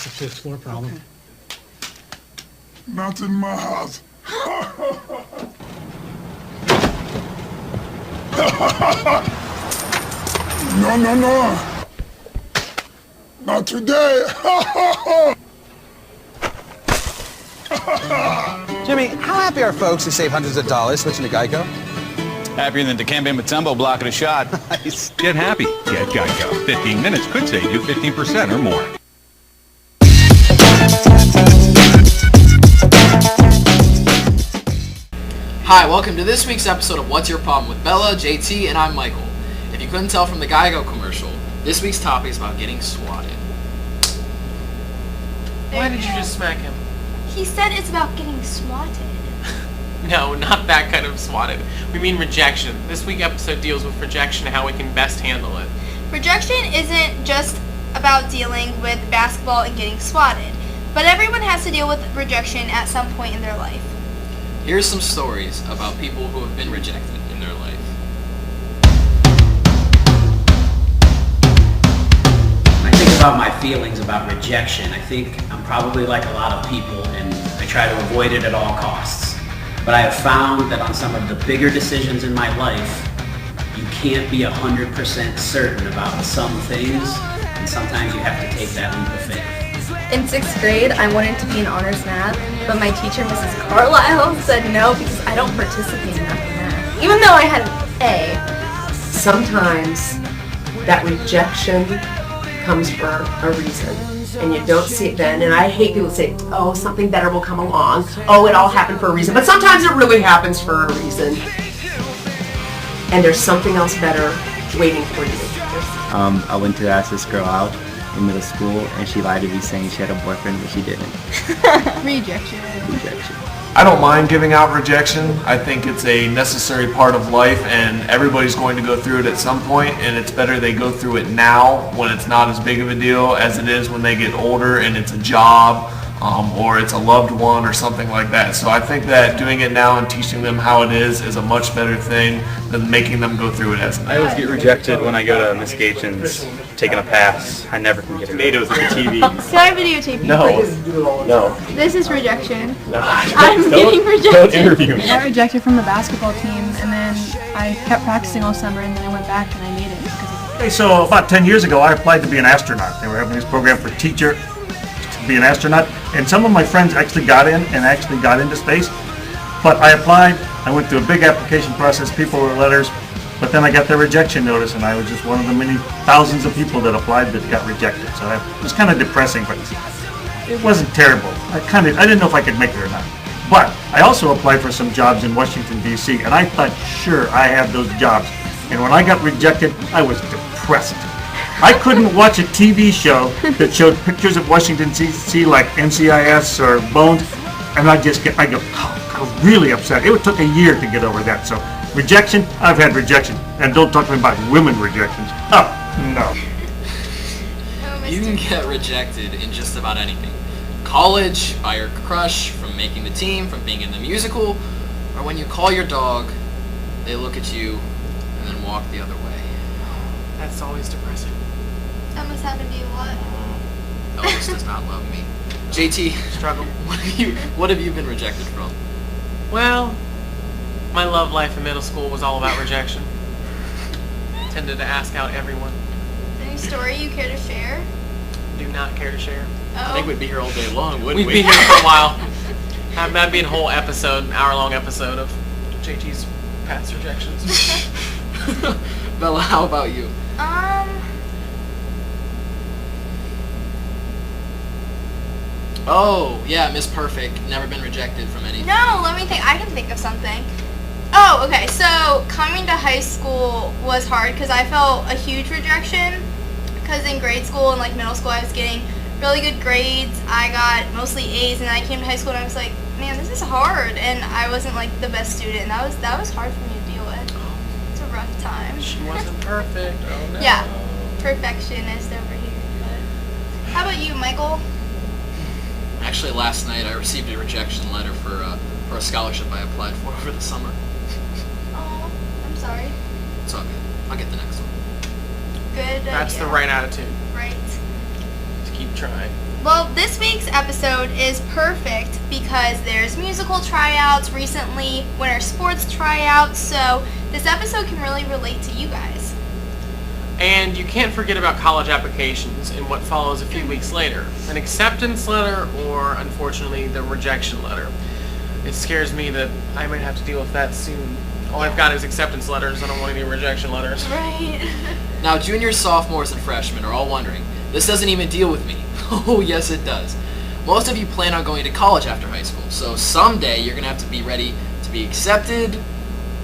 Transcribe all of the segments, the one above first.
It's a fifth floor problem. Not in my house. No, no, no. Not today. Jimmy, how happy are folks who save hundreds of dollars switching to Geico? Happier than Dikembe Mutombo blocking a shot. Nice. Get happy. Get Geico. 15 minutes could save you 15% or more. Hi, welcome to this week's episode of What's Your Problem with Bella, JT, and I'm Michael. If you couldn't tell from the Geico commercial, this week's topic is about getting swatted. Why did you just smack him? He said it's about getting swatted. No, not that kind of swatted. We mean rejection. This week's episode deals with rejection and how we can best handle it. Rejection isn't just about dealing with basketball and getting swatted, but everyone has to deal with rejection at some point in their life. Here's some stories about people who have been rejected in their life. When I think about my feelings about rejection, I think I'm probably like a lot of people and I try to avoid it at all costs. But I have found that on some of the bigger decisions in my life, you can't be 100% certain about some things, and sometimes you have to take that leap of faith. In 6th grade, I wanted to be in honors math, but my teacher, Mrs. Carlisle, said no because I don't participate enough in math, even though I had an A. Sometimes that rejection comes for a reason, and you don't see it then. And I hate people who say, oh, something better will come along. Oh, it all happened for a reason. But sometimes it really happens for a reason. And there's something else better waiting for you. I went to ask this girl out in middle school, and she lied to me saying she had a boyfriend, but she didn't. Rejection. Rejection. I don't mind giving out rejection. I think it's a necessary part of life, and everybody's going to go through it at some point, and it's better they go through it now when it's not as big of a deal as it is when they get older and it's a job or it's a loved one or something like that. So I think that doing it now and teaching them how it is a much better thing than making them go through it as an I always get rejected when I go to Miss Gaetjan's taking a pass. I never can get tomatoes at the TV. Can I videotape you, No. please? No. This is rejection. No. I'm Don't- getting rejected. Don't interview me. I got rejected from the basketball team, and then I kept practicing all summer, and then I went back and I made it because of Okay, so about 10 years ago, I applied to be an astronaut. They were having this program for teacher to be an astronaut, and some of my friends actually got in and actually got into space. But I applied, I went through a big application process, people wrote letters, but then I got the rejection notice, and I was just one of the many thousands of people that applied that got rejected. So it was kind of depressing, but it wasn't terrible. I didn't know if I could make it or not. But I also applied for some jobs in Washington, D.C., and I thought, sure, I had those jobs. And when I got rejected, I was depressed. I couldn't watch a TV show that showed pictures of Washington, D.C., like NCIS or Bones, and I go, oh, I was really upset. It took a year to get over that. So rejection, I've had rejection. And don't talk to me about women rejections. Oh, no. You can get rejected in just about anything. College, by your crush, from making the team, from being in the musical, or when you call your dog, they look at you and then walk the other way. That's always depressing. That must happen to you a lot. Elvis does not love me. JT, Struggle. what have you been rejected from? Well, my love life in middle school was all about rejection. Tended to ask out everyone. Any story you care to share? Do not care to share. I think we'd be here all day long, wouldn't We'd we? be here for a while. That'd be a whole episode, an hour-long episode of JT's past rejections. Bella, how about you? Oh, yeah, Miss Perfect. Never been rejected from anything. No, let me think. I can think of something. Oh, okay. So coming to high school was hard because I felt a huge rejection. Because in grade school and like middle school, I was getting really good grades. I got mostly A's, and then I came to high school and I was like, man, this is hard. And I wasn't like the best student. That was hard for me to deal with. It's a rough time. She wasn't perfect. Oh no. Yeah, perfectionist over here. But how about you, Michael? Actually, last night I received a rejection letter for a scholarship I applied for over the summer. Oh, I'm sorry. It's all good. I'll get the next one. Good. That's the right attitude. Right. To keep trying. Well, this week's episode is perfect because there's musical tryouts recently, winter sports tryouts, so this episode can really relate to you guys. And you can't forget about college applications and what follows a few weeks later. An acceptance letter or, unfortunately, the rejection letter. It scares me that I might have to deal with that soon. All I've got is acceptance letters. I don't want any rejection letters. Right. Now, juniors, sophomores, and freshmen are all wondering, this doesn't even deal with me. Oh, yes it does. Most of you plan on going to college after high school, so someday you're going to have to be ready to be accepted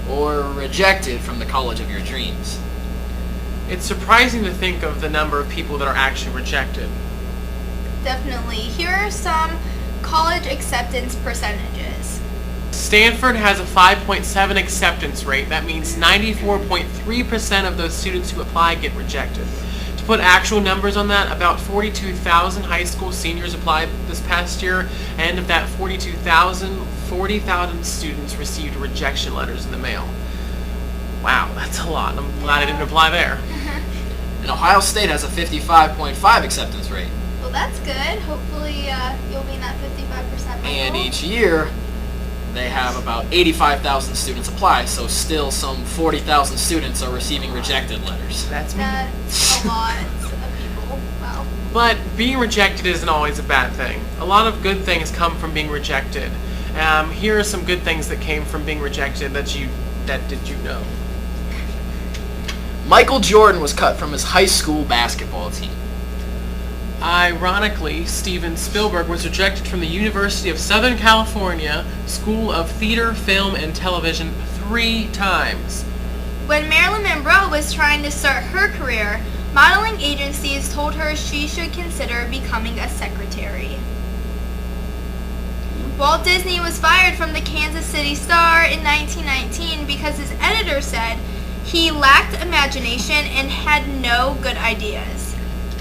or rejected from the college of your dreams. It's surprising to think of the number of people that are actually rejected. Definitely. Here are some college acceptance percentages. Stanford has a 5.7 acceptance rate. That means 94.3% of those students who apply get rejected. To put actual numbers on that, about 42,000 high school seniors applied this past year, and of that 42,000, 40,000 students received rejection letters in the mail. Wow, that's a lot. I'm glad I didn't apply there. And Ohio State has a 55.5 acceptance rate. Well, that's good. Hopefully you'll be in that 55% And level. each year, they have about 85,000 students apply, so still some 40,000 students are receiving rejected letters. That's a lot of people. Wow. But being rejected isn't always a bad thing. A lot of good things come from being rejected. Here are some good things that came from being rejected that did you know? Michael Jordan was cut from his high school basketball team. Ironically, Steven Spielberg was rejected from the University of Southern California School of Theater, Film, and Television 3 times. When Marilyn Monroe was trying to start her career, modeling agencies told her she should consider becoming a secretary. Walt Disney was fired from the Kansas City Star in 1919 because his editor said he lacked imagination and had no good ideas.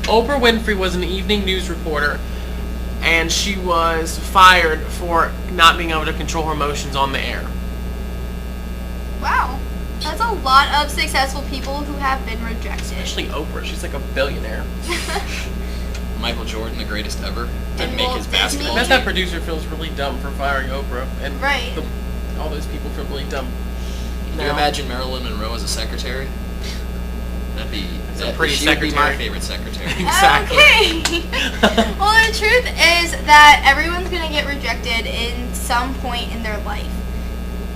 Oprah Winfrey was an evening news reporter, and she was fired for not being able to control her emotions on the air. Wow. That's a lot of successful people who have been rejected. Especially Oprah. She's like a billionaire. Michael Jordan, the greatest ever, to And make Walt his Disney. basketball I bet team. that producer feels really dumb for firing Oprah, and Right. all those people feel really dumb. Can you imagine Marilyn Monroe as a secretary? That'd be pretty she would be my secretary. favorite secretary. Exactly. Okay. Well, the truth is that everyone's going to get rejected in some point in their life.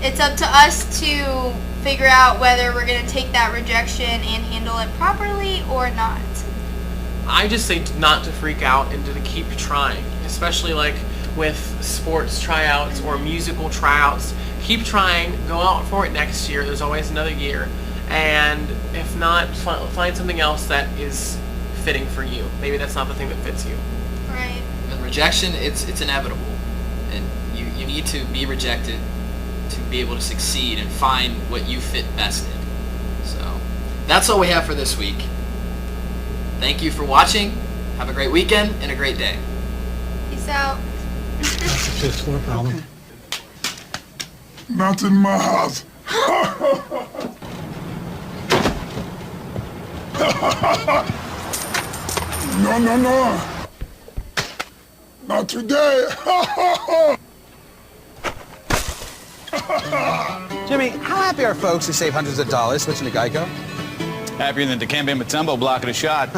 It's up to us to figure out whether we're going to take that rejection and handle it properly or not. I just say not to freak out and to keep trying, especially like with sports tryouts or musical tryouts. Keep trying, go out for it next year. There's always another year. And if not, find something else that is fitting for you. Maybe that's not the thing that fits you. Right. And rejection, it's inevitable. And you need to be rejected to be able to succeed and find what you fit best in. So, that's all we have for this week. Thank you for watching. Have a great weekend and a great day. Peace out. That's a fifth floor problem. Not in my house. No, no, no. Not today. Jimmy, how happy are folks who save hundreds of dollars switching to Geico? Happier than Dikembe Mutombo blocking a shot.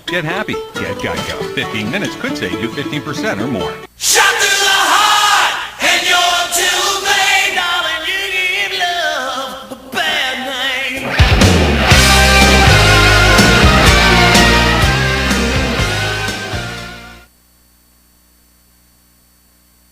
Get happy. Get Geico. 15 minutes could save you 15% or more. Shut